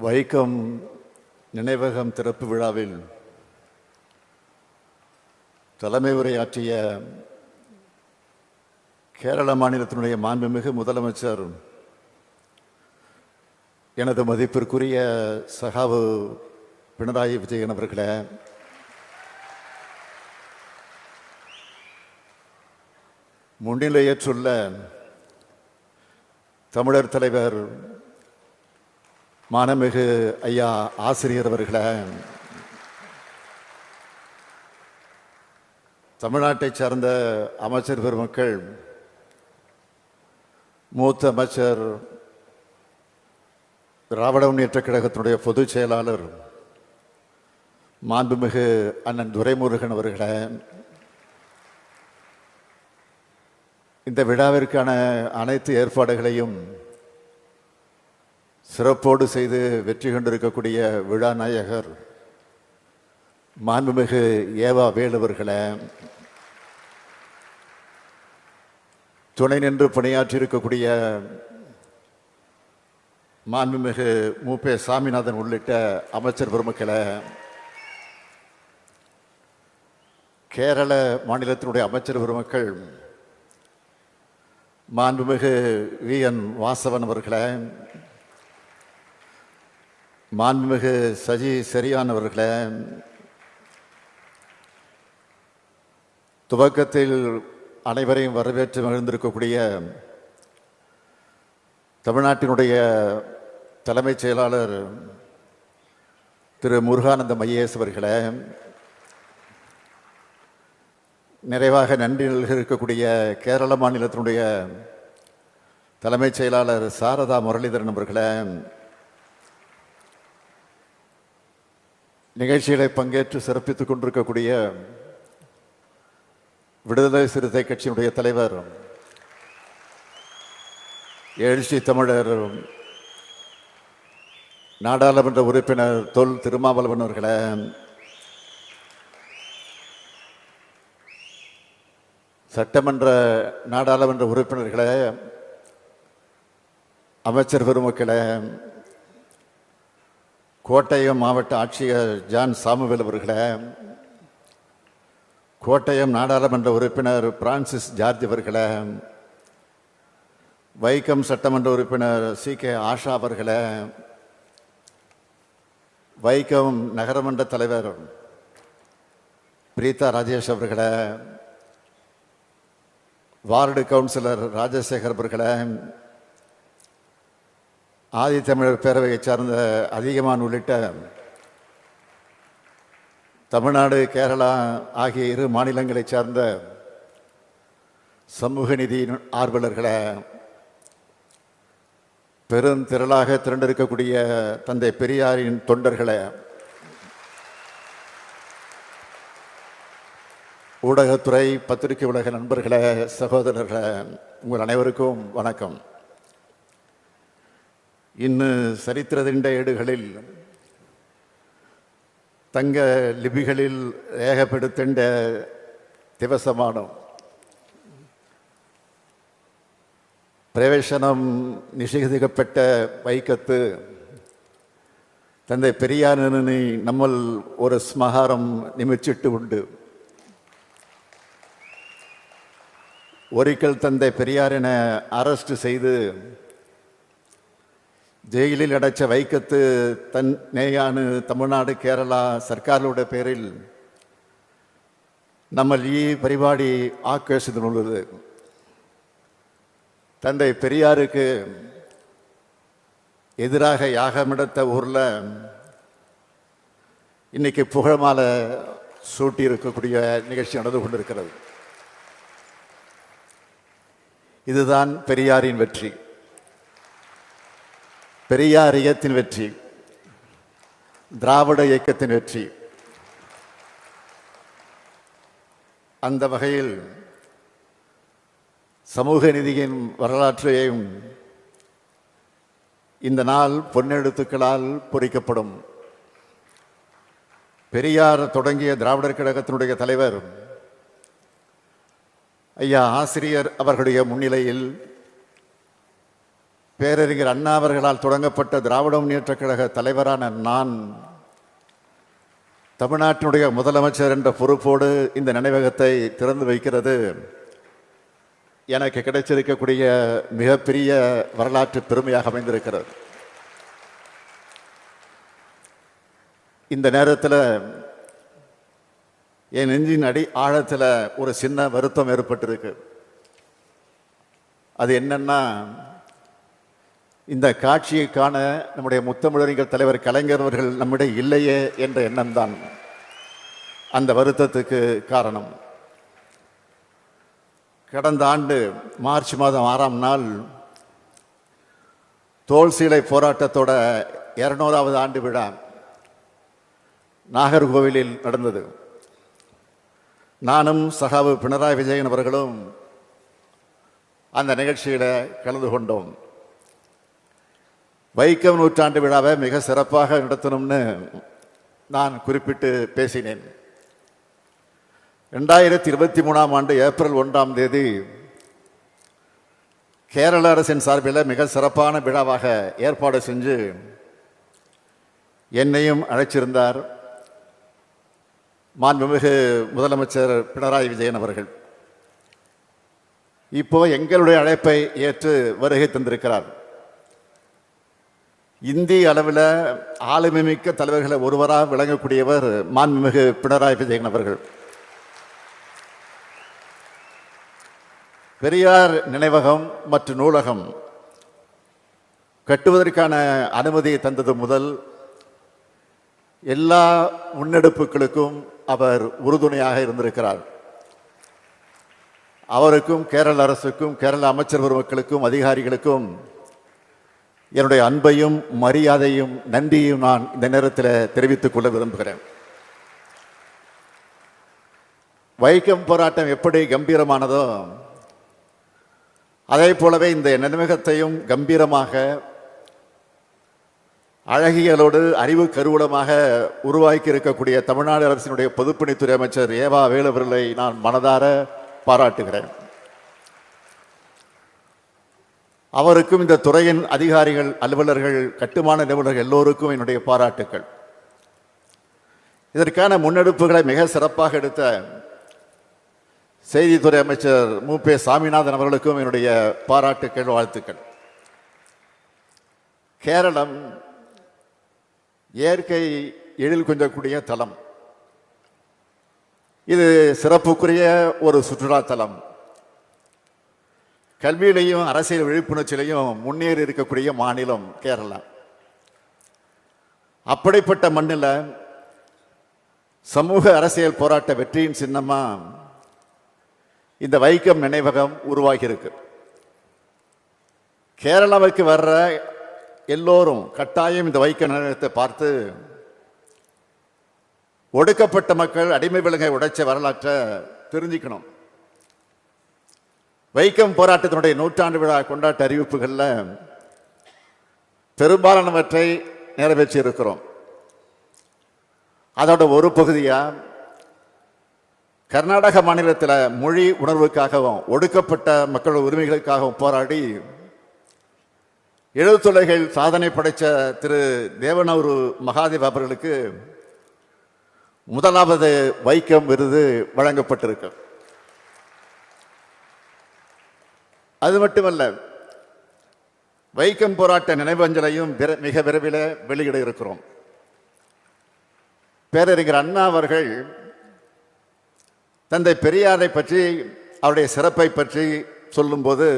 வைக்கம் நினைவகம் திறப்பு விழாவில் தலைமை உரையாற்றிய கேரள மாநிலத்தினுடைய மாண்புமிகு முதலமைச்சர் எனது மதிப்பிற்குரிய சகாவு பினராயி விஜயன் அவர்களே, முன்னிலையேற்றுள்ள தமிழர் தலைவர் மாண்புமிகு ஐயா ஆசிரியர் அவர்களே, தமிழ்நாட்டை சார்ந்த அமைச்சர் பெருமக்கள், மூத்த அமைச்சர், திராவிட முன்னேற்றக் கழகத்தினுடைய பொதுச் செயலாளர் மாண்புமிகு அண்ணன் துரைமுருகன் அவர்களே, இந்த விழாவிற்கான அனைத்து ஏற்பாடுகளையும் சிறப்போடு செய்து வெற்றி கொண்டிருக்கக்கூடிய விழா நாயகர் மாண்புமிகு ஏவா வேலுவர்களே, துணை நின்று பணியாற்றியிருக்கக்கூடிய மாண்புமிகு மூப்பே சாமிநாதன் உள்ளிட்ட அமைச்சர் பெருமக்களே, கேரள மாநிலத்தினுடைய அமைச்சர் பெருமக்கள், மாண்புமிகு VN வாசவன் அவர்களே, மாண்புமிகு சஜி செரியான் அவர்களே, துவக்கத்தில் அனைவரையும் வரவேற்று மகிழ்ந்திருக்கக்கூடிய தமிழ்நாட்டினுடைய தலைமைச் செயலாளர் திரு முருகானந்தம் ஐஏஎஸ் அவர்களே, நிறைவாக நன்றி இருக்கக்கூடிய கேரள மாநிலத்தினுடைய தலைமைச் செயலாளர் சாரதா முரளிதரன் அவர்களே, நிகழ்ச்சிகளை பங்கேற்று சிறப்பித்துக் கொண்டிருக்கக்கூடிய விடுதலை சிறுத்தை கட்சியினுடைய தலைவர் எழுச்சி தமிழர் நாடாளுமன்ற உறுப்பினர் தொல் திருமாவளவன் அவர்களே, சட்டமன்ற நாடாளுமன்ற உறுப்பினர்களே, அமைச்சர் பெருமக்களே, கோட்டயம் மாவட்ட ஆட்சியர் ஜான் சாமுவேல் அவர்களே, கோட்டயம் நாடாளுமன்ற உறுப்பினர் பிரான்சிஸ் ஜார்ஜ் அவர்களே, வைக்கம் சட்டமன்ற உறுப்பினர் CK ஆஷா அவர்களே, வைக்கம் நகரமன்ற தலைவர் பிரீதா ராஜேஷ் அவர்களே, வார்டு கவுன்சிலர் ராஜசேகர் அவர்களே, ஆதித்தமிழர் பேரவையை சார்ந்த அதிகமான் உள்ளிட்ட தமிழ்நாடு கேரளா ஆகிய இரு மாநிலங்களை சார்ந்த சமூக நீதி ஆர்வலர்களே, பெருந்திரளாக திரண்டிருக்கக்கூடிய தந்தை பெரியாரின் தொண்டர்களே, ஊடகத்துறை பத்திரிகை உலக நண்பர்களே, சகோதரர்களே, உங்கள் அனைவருக்கும் வணக்கம். இன்னும் சரித்திரதிண்ட ஏடுகளில் தங்க லிபிகளில் ஏகப்படுத்திண்ட திவசமானம் பிரவேசனம் நிஷேதிக்கப்பட்ட வைக்கத்து தந்தை பெரியாரினை நம்மள் ஒரு ஸ்மகாரம் நிமிச்சிட்டு உண்டு. ஒரிக்கல் தந்தை பெரியாரினை அரெஸ்ட் செய்து ஜெயிலில் அடைச்ச வைக்கத்து தன் நேயானு தமிழ்நாடு கேரளா சர்க்காரோட பேரில் நம்ம பரிபாடி ஆக்கேஷனுள்ளது. தந்தை பெரியாருக்கு எதிராக யாகமெடுத்த ஊரில் இன்னைக்கு புகழ்மாலை சூட்டி இருக்கக்கூடிய நிகழ்ச்சி நடந்து கொண்டிருக்கிறது. இதுதான் பெரியாரின் வெற்றி, பெரியார் இயக்கத்தின் வெற்றி, திராவிட இயக்கத்தின் வெற்றி. அந்த வகையில் சமூக நீதியின் வரலாற்றையும் இந்த நாள் பொன்னெழுத்துக்களால் பொறிக்கப்படும். பெரியார் தொடங்கிய திராவிடர் கழகத்தினுடைய தலைவர் ஐயா ஆசிரியர் அவர்களுடைய முன்னிலையில் பேரறிஞர் அண்ணா அவர்களால் தொடங்கப்பட்ட திராவிட முன்னேற்றக் கழக தலைவரான நான் தமிழ்நாட்டினுடைய முதலமைச்சர் என்ற பொறுப்போடு இந்த நினைவகத்தை திறந்து வைக்கிறது எனக்கு கிடைச்சிருக்கக்கூடிய மிகப்பெரிய வரலாற்று பெருமையாக அமைந்திருக்கிறது. இந்த நேரத்தில் என் நெஞ்சின் ஆழத்தில் ஒரு சின்ன வருத்தம் ஏற்பட்டிருக்கு. அது என்னன்னா, இந்த காட்சியை காண நம்முடைய முத்தமிழறிஞர் தலைவர் கலைஞர் அவர்கள் நம்மிடையே இல்லையே என்ற எண்ணம் தான் அந்த வருத்தத்துக்கு காரணம். கடந்த ஆண்டு மார்ச் மாதம் 6ஆம் நாள் தோல் சீலை போராட்டத்தோட 200வது ஆண்டு விழா நாகர்கோவிலில் நடந்தது. நானும் சகாவு பினராயி விஜயன் அவர்களும் அந்த நிகழ்ச்சியில் கலந்து கொண்டோம். வைக்கம் நூற்றாண்டு விழாவை மிக சிறப்பாக நடத்தணும்னு நான் குறிப்பிட்டு பேசினேன். 2023ஆம் ஆண்டு ஏப்ரல் 1ஆம் தேதி கேரள அரசின் சார்பில் மிக சிறப்பான விழாவாக ஏற்பாடு செஞ்சு என்னையும் அழைச்சிருந்தார் மாண்புமிகு முதலமைச்சர் பினராயி விஜயன் அவர்கள். இப்போ எங்களுடைய அழைப்பை ஏற்று வருகை தந்திருக்கிறார். இந்திய அளவில் ஆளுமை மிக்க தலைவர்களை ஒருவராக விளங்கக்கூடியவர் மாண்புமிகு பினராயி விஜயன் அவர்கள். பெரியார் நினைவகம் மற்றும் நூலகம் கட்டுவதற்கான அனுமதியை தந்தது முதல் எல்லா முன்னெடுப்புகளுக்கும் அவர் உறுதுணையாக இருந்திருக்கிறார். அவருக்கும் கேரள அரசுக்கும் கேரள அமைச்சர் பெருமக்களுக்கும் அதிகாரிகளுக்கும் என்னுடைய அன்பையும் மரியாதையும் நன்றியும் நான் இந்த நேரத்தில் தெரிவித்துக் கொள்ள விரும்புகிறேன். வைக்கம் போராட்டம் எப்படி கம்பீரமானதோ அதே போலவே இந்த நினைவகத்தையும் கம்பீரமாக அழகியலோடு அறிவு கருவூலமாக உருவாக்கி இருக்கக்கூடிய தமிழ்நாடு அரசினுடைய பொதுப்பணித்துறை அமைச்சர் ஏவா வேலு அவர்களை நான் மனதார பாராட்டுகிறேன். அவருக்கும் இந்த துறையின் அதிகாரிகள், அலுவலர்கள், கட்டுமான நிபுணர்கள் எல்லோருக்கும் என்னுடைய பாராட்டுக்கள். இதற்கான முன்னெடுப்புகளை மிக சிறப்பாக எடுத்த செய்தித்துறை அமைச்சர் மு.ப. சாமிநாதன் அவர்களுக்கும் என்னுடைய பாராட்டுக்கள், வாழ்த்துக்கள். கேரளம் இயற்கை எழில் கொஞ்சக்கூடிய தலம். இது சிறப்புக்குரிய ஒரு சுற்றுலா தலம். கல்வியிலையும் அரசியல் விழிப்புணர்ச்சியிலையும் முன்னேறி இருக்கக்கூடிய மாநிலம் கேரளா. அப்படிப்பட்ட மண்ணில் சமூக அரசியல் போராட்ட வெற்றியின் சின்னமா இந்த வைக்கம் நினைவகம் உருவாகி இருக்கு. கேரளாவுக்கு வர்ற எல்லோரும் கட்டாயம் இந்த வைக்கம் நினைவகத்தை பார்த்து ஒடுக்கப்பட்ட மக்கள் அடிமை விலங்கை உடைச்ச வரலாற்றை தெரிஞ்சுக்கணும். வைக்கம் போராட்டத்தினுடைய 100ஆண்டு விழா கொண்டாட்ட அறிவிப்புகளில் பெரும்பாலானவற்றை நிறைவேற்றி இருக்கிறோம். அதோட ஒரு பகுதியாக கர்நாடக மாநிலத்தில் மொழி உணர்வுக்காகவும் ஒடுக்கப்பட்ட மக்கள் உரிமைகளுக்காகவும் போராடி எழுத்துலகில் சாதனை படைத்த திரு தேவனூர் மகாதேவ் அவர்களுக்கு முதலாவது வைக்கம் விருது வழங்கப்பட்டிருக்கு. அது மட்டுமல்ல, வைக்கம் போராட்ட நினைவஞ்சலையும் மிக விரைவில் வெளியிட இருக்கிறோம். பேரறிஞர் அண்ணா அவர்கள் தந்தை பெரியாரை பற்றி, அவருடைய சிறப்பை பற்றி சொல்லும்போது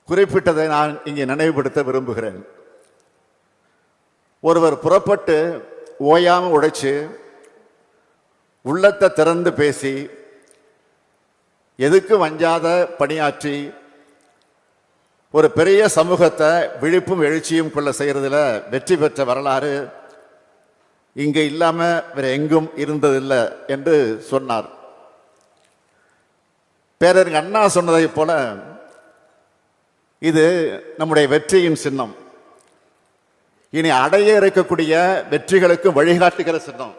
குறிப்பிட்டதை நான் இங்கே நினைவுபடுத்த விரும்புகிறேன். ஒருவர் புறப்பட்டு ஓயாமல் உழைச்சு உள்ளத்தை திறந்து பேசி எதுக்கு வஞ்சாத பணியாற்றி ஒரு பெரிய சமூகத்தை விழிப்பும் எழுச்சியும் கொள்ள செய்யறதுல வெற்றி பெற்ற வரலாறு இங்கே இல்லாம வேற எங்கும் இருந்ததில்லை என்று சொன்னார். பேரறிஞர் அண்ணா சொன்னதை போல இது நம்முடைய வெற்றியின் சின்னம். இனி அடைய இருக்கக்கூடிய வெற்றிகளுக்கு வழிகாட்டுகிற சின்னம்.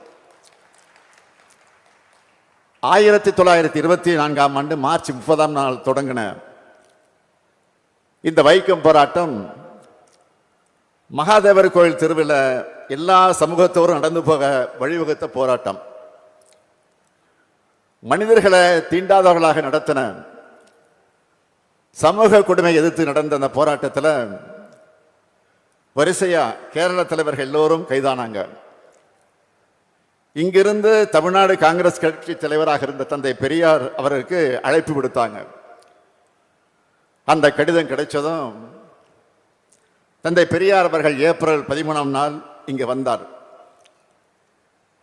1924ஆம் ஆண்டு மார்ச் 30ஆம் நாள் தொடங்கின இந்த வைக்கம் போராட்டம் மகாதேவர் கோயில் தெருவில் எல்லா சமூகத்தோரும் நடந்து போக வழிவகுத்த போராட்டம். மனிதர்களை தீண்டாதவர்களாக நடத்தின சமூக கொடுமை எதிர்த்து நடந்த அந்த போராட்டத்தில் வரிசையா கேரள தலைவர்கள் எல்லோரும் கைதானாங்க. இங்கிருந்து தமிழ்நாடு காங்கிரஸ் கட்சி தலைவராக இருந்த தந்தை பெரியார் அவருக்கு அழைப்பு விடுத்தாங்க. அந்த கடிதம் கிடைச்சதும் தந்தை பெரியார் அவர்கள் ஏப்ரல் 13ஆம் நாள் இங்கே வந்தார்.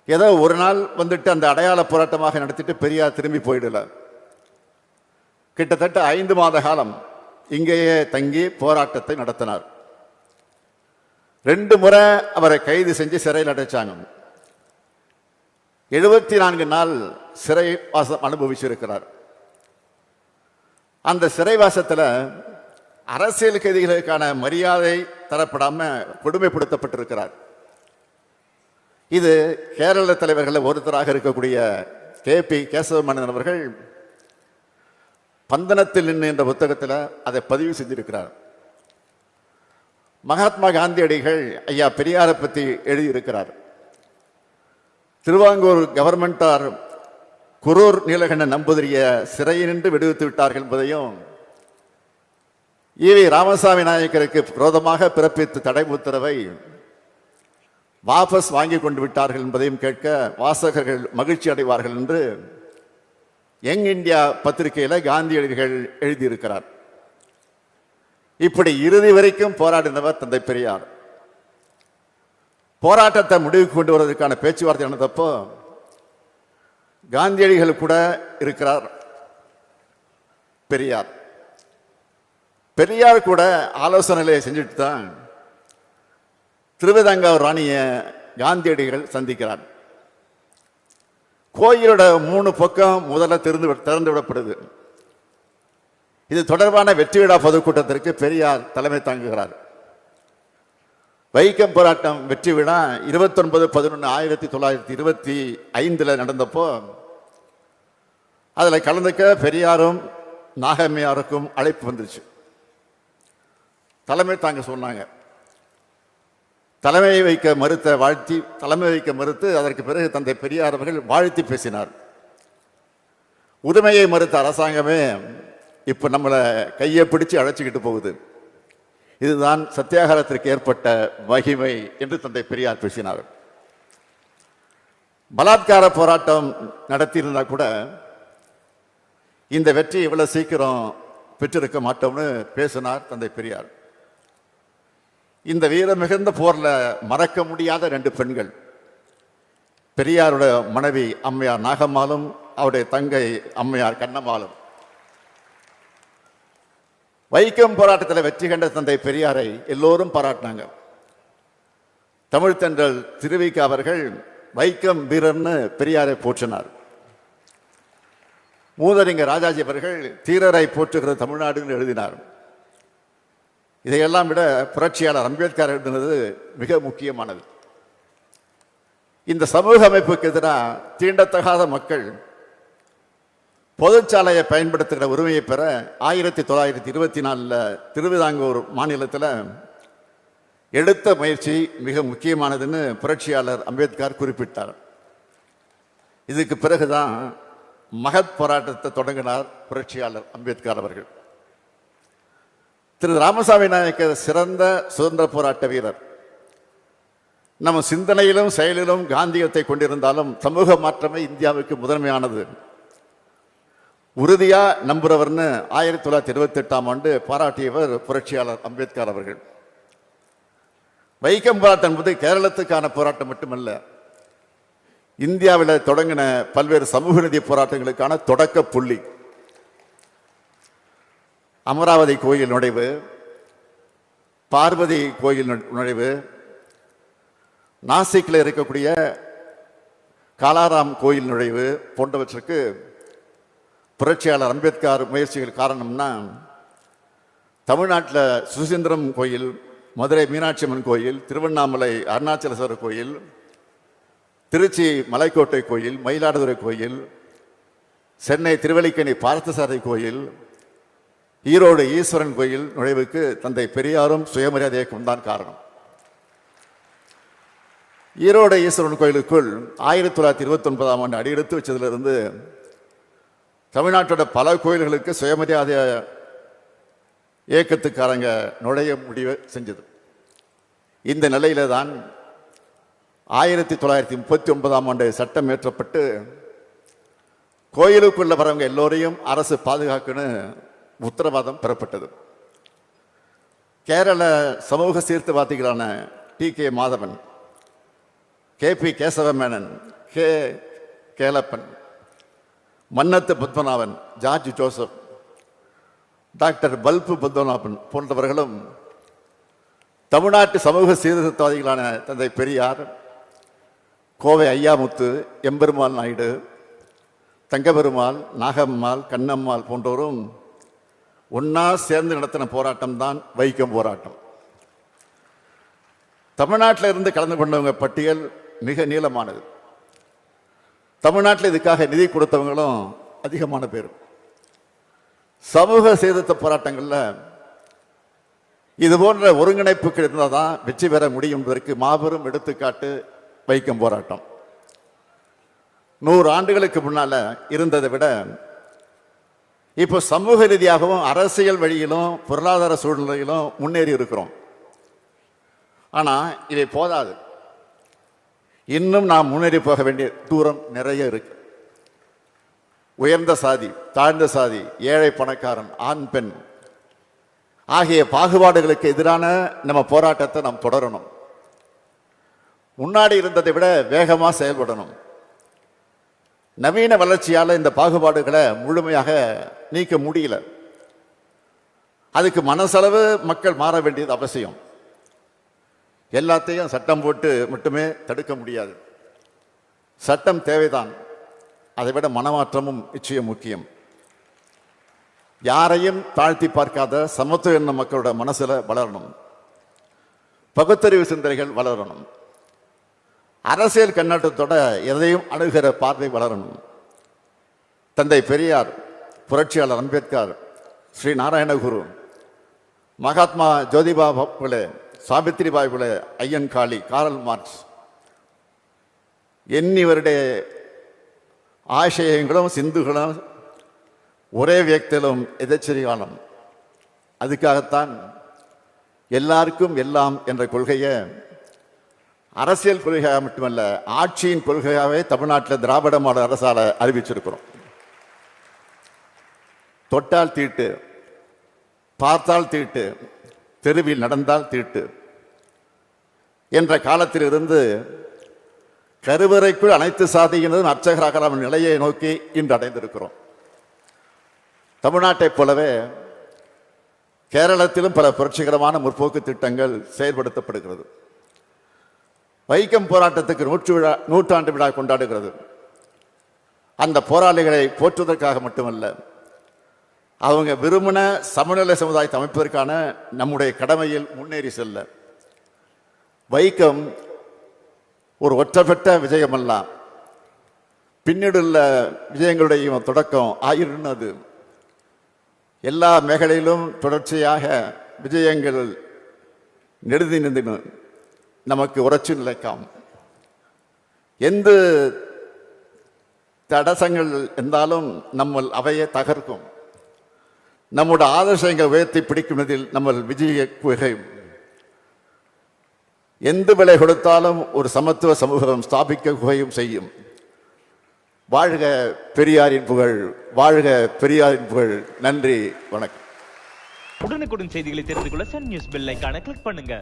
ஏதோ ஒரு நாள் வந்துட்டு அந்த அடையாள போராட்டமாக நடத்திட்டு பெரியார் திரும்பி போயிடல. கிட்டத்தட்ட 5 மாத காலம் இங்கேயே தங்கி போராட்டத்தை நடத்தினார். 2 முறை அவரை கைது செஞ்சு சிறையில் அடைச்சாங்க. 74 நாள் சிறைவாசம் அனுபவிச்சிருக்கிறார். அந்த சிறைவாசத்தில் அரசியல் கைதிகளுக்கான மரியாதை தரப்படாம கொடுமைப்படுத்தப்பட்டிருக்கிறார். இது கேரள தலைவர்கள் ஒருத்தராக இருக்கக்கூடிய KP கேசவமேனன் அவர்கள் பந்தனத்தில் நின்று என்ற புத்தகத்தில் அதை பதிவு செஞ்சிருக்கிறார். மகாத்மா காந்தியடிகள் ஐயா பெரியாரை பற்றி எழுதியிருக்கிறார். திருவாங்கூர் கவர்மெண்டார் குரூர் நீலகண்டன் நம்பூதிரிய சிறையினின்று விடுவித்து விட்டார்கள் என்பதையும், ஈவி ராமசாமி நாயக்கருக்கு விரோதமாக பிறப்பித்த தடை உத்தரவை வாபஸ் வாங்கி கொண்டு விட்டார்கள் என்பதையும் கேட்க வாசகர்கள் மகிழ்ச்சி அடைவார்கள் என்று யங் இந்தியா பத்திரிகையில் காந்தியடிகள் எழுதியிருக்கிறார். இப்படி இறுதி வரைக்கும் போராடினவர் தந்தை பெரியார். போராட்டத்தை முடிவுக்கு கொண்டு வருவதற்கான பேச்சுவார்த்தை நடந்தப்போ காந்தியடிகள் கூட இருக்கிறார் பெரியார். பெரியார் கூட ஆலோசனைகளை செஞ்சுட்டு தான் திருவிதாங்கூர் ராணியை காந்தியடிகள் சந்திக்கிறார். கோயிலோட 3 பக்கம் முதல்ல திறந்து விடப்படுது. இது தொடர்பான வெற்றி விழா பொதுக்கூட்டத்திற்கு பெரியார் தலைமை தாங்குகிறார். வைக்கம் போராட்டம் வெற்றி விழா 29/11/1925 நடந்தப்போ அதில் கலந்துக்க பெரியாரும் நாகம்மையாருக்கும் அழைப்பு வந்துச்சு. தலைமை தாங்க சொன்னாங்க. தலைமை வைக்க மறுத்து அதற்கு பிறகு தந்தை பெரியார் அவர்கள் வாழ்த்தி பேசினார். உரிமையை மறுத்த அரசாங்கமே இப்ப நம்மளை கையை பிடிச்சு அழைச்சிக்கிட்டு போகுது. இதுதான் சத்தியாகிரகத்திற்கு ஏற்பட்ட மகிமை என்று தந்தை பெரியார் பேசினார். பலாத்கார போராட்டம் நடத்தியிருந்தா கூட இந்த வெற்றி இவ்வளவு சீக்கிரம் பெற்றிருக்க மாட்டோம்னு பேசினார் தந்தை பெரியார். இந்த வீர மிகுந்த போர்ல மறக்க முடியாத 2 பெண்கள், பெரியாரோட மனைவி அம்மையார் நாகம்மாளும் அவருடைய தங்கை அம்மையார் கண்ணம்மாளும். வைக்கம் போராட்டத்தில் வெற்றி கண்ட தந்தை பெரியாரை எல்லோரும் பாராட்டினாங்க. தமிழ்த்தென்றல் திருவிக அவர்கள் வைக்கம் வீரர்னு பெரியாரை போற்றினார். மூதறிஞர் ராஜாஜி அவர்கள் தீரரை போற்றுகிற தமிழ்நாடுன்னு எழுதினார். இதையெல்லாம் விட புரட்சியாளர் அம்பேத்கர் எழுதினது மிக முக்கியமானது. இந்த சமூக அமைப்புக்கு எதிராக தீண்டத்தகாத மக்கள் பொதுச்சாலையை பயன்படுத்துகிற உரிமையை பெற 1924 திருவிதாங்கூர் மாநிலத்தில் எடுத்த முயற்சி மிக முக்கியமானதுன்னு புரட்சியாளர் அம்பேத்கர் குறிப்பிட்டார். இதுக்கு பிறகுதான் மகத் போராட்டத்தை தொடங்கினார் புரட்சியாளர் அம்பேத்கர் அவர்கள். திரு ராமசாமி நாயக்கர் சிறந்த சுதந்திர போராட்ட வீரர். நம்ம சிந்தனையிலும் செயலிலும் காந்தியத்தை கொண்டிருந்தாலும் சமூக மாற்றமே இந்தியாவுக்கு முதன்மையானது உறுதியா நம்புறவர்னு 1928ஆம் ஆண்டு பாராட்டியவர் புரட்சியாளர் அம்பேத்கர் அவர்கள். வைக்கம் போராட்டம் என்பது கேரளத்துக்கான போராட்டம் மட்டுமல்ல, இந்தியாவில் தொடங்கின பல்வேறு சமூக நீதி போராட்டங்களுக்கான தொடக்க புள்ளி. அமராவதி கோயில் நுழைவு, பார்வதி கோயில் நுழைவு, நாசிக்கில் இருக்கக்கூடிய காலாராம் கோயில் நுழைவு போன்றவற்றுக்கு புரட்சியாளர் அம்பேத்கர் முயற்சிகள் காரணம்னா, தமிழ்நாட்டில் சுசீந்திரம் கோயில், மதுரை மீனாட்சி அம்மன் கோயில், திருவண்ணாமலை அருணாச்சலேஸ்வரர் கோயில், திருச்சி மலைக்கோட்டை கோயில், மயிலாடுதுறை கோயில், சென்னை திருவல்லிக்கேணி பார்த்தசாரதி கோயில், ஈரோடு ஈஸ்வரன் கோயில் நுழைவுக்கு தந்தை பெரியாரும் சுயமரியாதை இயக்கம் தான் காரணம். ஈரோடு ஈஸ்வரன் கோயிலுக்குள் 1929ஆம் ஆண்டு அடியெடுத்து வச்சதிலிருந்து தமிழ்நாட்டோட பல கோயில்களுக்கு சுயமரியாதை இயக்கத்துக்காரங்க நுழைய முடிவு செஞ்சது. இந்த நிலையில தான் 1939ஆம் ஆண்டு சட்டம் இயற்றப்பட்டு கோயிலுக்குள்ள வரவங்க எல்லோரையும் அரசு பாதுகாக்கணும் உத்தரவாதம் பெறப்பட்டது. கேரள சமூக சீர்திருத்தவாதிகளான T K. Madhavan, K P. Kesava Menon, K. Kelappan, Mannathu Padmanabhan, George Joseph, doctor Palpu Padmanabhan போன்றவர்களும் தமிழ்நாட்டு சமூக சீர்திருத்தவாதிகளான தந்தை பெரியார், கோவை ஐயாமுத்து, எம்பெருமாள் நாயுடு, தங்கபெருமாள், நாகம்மாள், கண்ணம்மாள் போன்றோரும் ஒன்னா சேர்ந்து நடத்தின போராட்டம் தான் வைக்கம் போராட்டம். தமிழ்நாட்டில் இருந்து கலந்து கொண்டவங்க பட்டியல் மிக நீளமானது. தமிழ்நாட்டில் இதுக்காக நிதி கொடுத்தவங்களும் அதிகமான பேர். சமூக சீர்திருத்த போராட்டங்கள்ல இது போன்ற ஒருங்கிணைப்புகள் இருந்தால் தான் வெற்றி பெற முடியும் என்பதற்கு மாபெரும் எடுத்துக்காட்டு வைக்கம் போராட்டம். 100 ஆண்டுகளுக்கு முன்னால இருந்ததை விட இப்போ சமூக ரீதியாகவும் அரசியல் வழியிலும் பொருளாதார சூழ்நிலையிலும் முன்னேறி இருக்கிறோம். ஆனா இவை போதாது. இன்னும் நாம் முன்னேறி போக வேண்டிய தூரம் நிறைய இருக்கு. உயர்ந்த சாதி, தாழ்ந்த சாதி, ஏழை பணக்காரன், ஆண் பெண் ஆகிய பாகுபாடுகளுக்கு எதிரான நம்ம போராட்டத்தை நாம் தொடரணும். முன்னாடி இருந்ததை விட வேகமா செயல்படணும். நவீன வளர்ச்சியால இந்த பாகுபாடுகளை முழுமையாக நீக்க முடியல. அதுக்கு மனசளவு மக்கள் மாற வேண்டியது அவசியம். எல்லாத்தையும் சட்டம் போட்டு மட்டுமே தடுக்க முடியாது. சட்டம் தேவைதான், அதை விட மனமாற்றமும் நிச்சயம் முக்கியம். யாரையும் தாழ்த்தி பார்க்காத சமத்துவ எண்ண மக்களோட மனசுல வளரணும். பகுத்தறிவு சிந்தனைகள் வளரணும். அரசியல் கண்ணோட்டத்தோட எதையும் அணுகிற பார்வை வளரணும். தந்தை பெரியார், புரட்சியாளர் அம்பேத்கர், ஸ்ரீ நாராயணகுரு, மகாத்மா ஜோதிபா புலே, சாவித்திரிபாய் புலே, ஐயன் காளி, காரல் மார்க்ஸ் എന്നിവരുടെ ആശയങ്ങളും சிந்துகளும் ஒரே வியக்திலும் எதச்சரிகாலம். அதுக்காகத்தான் எல்லாருக்கும் எல்லாம் என்ற கொள்கையை அரசியல் கொள்கையாக மட்டுமல்ல, ஆட்சியின் கொள்கையாகவே தமிழ்நாட்டில் திராவிட மாடல் அரசால அறிவிச்சிருக்கிறோம். தொட்டால் தீட்டு, பார்த்தால் தீட்டு, தெருவில் நடந்தால் தீட்டு என்ற காலத்திலிருந்து கருவறைக்குள் அனைத்து சாதியினரும் அர்ச்சகராக நிலையை நோக்கி இன்று அடைந்திருக்கிறோம். தமிழ்நாட்டைப் போலவே கேரளத்திலும் பல புரட்சிகரமான முற்போக்கு திட்டங்கள் செயல்படுத்தப்படுகிறது. வைக்கம் போராட்டத்துக்கு 100ஆண்டு விழா கொண்டாடுகிறது. அந்த போராளிகளை போற்றுவதற்காக மட்டுமல்ல, அவங்க விரும்பின சமநிலை சமுதாயத்தை அமைப்பதற்கான நம்முடைய கடமையில் முன்னேறி செல்ல. வைக்கம் ஒரு ஒற்றப்பட்ட விஜயம் அல்ல, பின்னீடுள்ள விஜயங்களுடைய தொடக்கம் ஆயிருந்தது. எல்லா மேഖലയിலும் தொடர்ச்சியாக விஜயங்கள் நெடுதி நின்று நமக்கு உரைச்சு நிலைக்காம். எந்த தடசங்கள் இருந்தாலும் நம்ம அவையை தகர்க்கும். நம்முடைய ஆதர்சங்கள் உயர்த்தி பிடிக்குவதில் நம்ம விஜய குகை. எந்த விலை கொடுத்தாலும் ஒரு சமத்துவ சமூகம் ஸ்தாபிக்க குகையும் செய்யும். வாழ்க பெரியாரின் புகழ், வாழ்க பெரியாரின் புகழ். நன்றி, வணக்கம். உடனுக்குடன் செய்திகளை தெரிந்து கொள்ள சன் நியூஸ் பெல் ஐகானை கிளிக் பண்ணுங்க.